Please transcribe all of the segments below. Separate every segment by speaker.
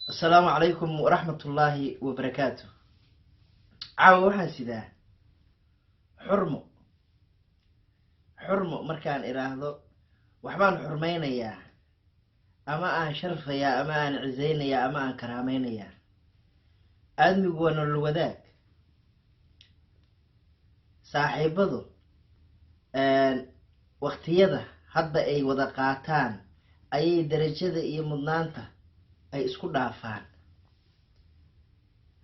Speaker 1: السلام عليكم ورحمة الله وبركاته. عاو waxaan sidaa xurmo markaan iraahdo waxbaan xurmaynayaa ama aan sharfayaa ama aan cizeynayaa ama aan karaamaynayaa. aadmigu waa nolol wadaag. saaxiibadu waqtiyada hadda ay wada qaataan ayay darajada iyo mudnaanta ay isku dhaafaan.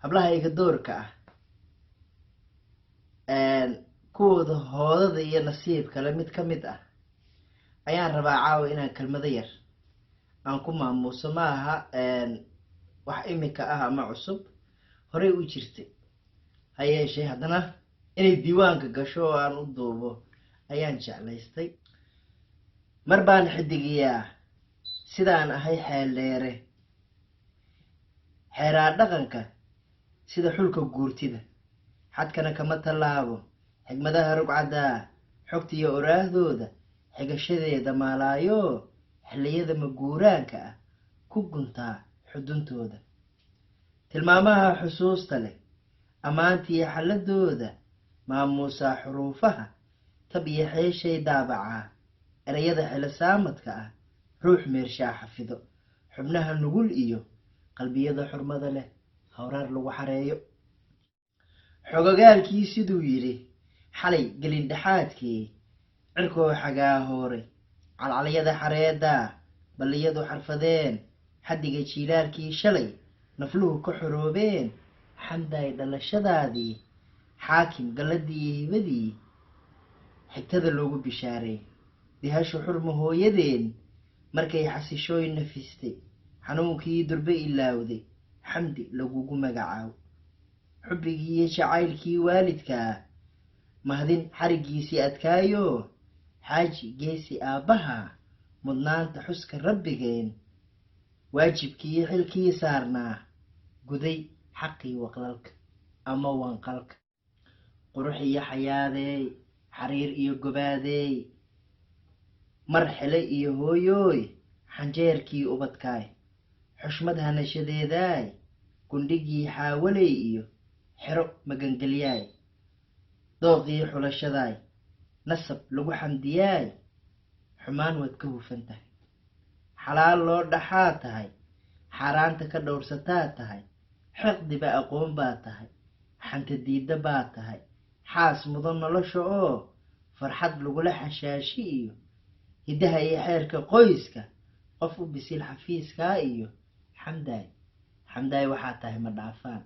Speaker 1: hablaha iga doorka kuwooda hoodada iyo nasiibka la mid ka mid ah ayaan rabaa caawa inaan kelmado yar aan ku maamuuso. ma aha wax imika ah ama cusub, horey u jirtay. ha yeeshee haddana inay diiwaanka gasho oo aan u duubo ayaan jeclaystay. mar baan xidigiyaa sidaan ahay xeeldheere, xeeraa dhaqanka sida xulka guurtida, xadkana kama tallaabo xigmadaha rugcadaa, xogta iyo oraahdooda xigashadeeda maalaayo, xilliyada maguuraanka ah ku guntaa xuduntooda. tilmaamaha xusuusta leh ammaantiiyo xalladooda, maamuusaa xuruufaha tab iyo xeeshay daabacaa, erayada xilosaamadka ah ruux meershaa xafido, xubnaha nugul iyo qalbiyada xurmada leh hawraar lagu xareeyo. xogogaalkii siduu yidhi xalay gelindhexaadkii, cirkoo xagaa hooray calcalyada xareedaa, balliyadu xarfadeen xaddiga jiilaalkii shalay nafluhu ka xoroobeen, xamdaay dhalashadaadii xaakim galladii iyo hibadii xigtada loogu bishaaray. dihashu xurmo hooyadeen markay xasishooy nafistay, xanuunkii durbe ilaawday xamdi lagugu magacaabo. xubbigii iyo jacaylkii waalidkaa mahdin xariggiisii adkaayo, xaaji geesi aabbaha mudnaanta xuska rabbigeen, waajibkii iyo xilkii saarnaa guday xaqii waqlalka ama wanqalka. qurux iyo xayaadeey, xariir iyo gobaadeey, mar xele iyo hooyooy xanjeerkii ubadkaay, xushmad hanashadeedaay, gundhigii xaawaley iyo xero magangelyaay, dooqii xulashadaay nasab lagu xamdiyaay, xumaan waad ka hufan tahay, xalaal loo dhaxaa tahay, xaaraanta ka dhowrsataa tahay, xiqdiba aqoon baa tahay, xanta diidda baa tahay, xaas mudan nolosha oo farxad lagula xashaashi iyo hiddaha iyo xeerka qoyska qof u bisil xafiiskaa iyo xamdaay waxaa tahay ma dhaafaan.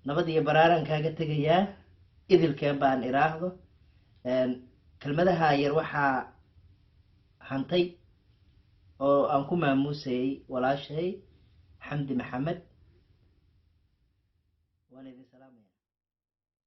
Speaker 1: nabad iyo baraaran kaaga tegayaa idilkeen baan iraahdo. kelmadaha yar waxaa hantay oo aan ku maamuusayay walaashay xamdi maxamed. waan idin salaamaya.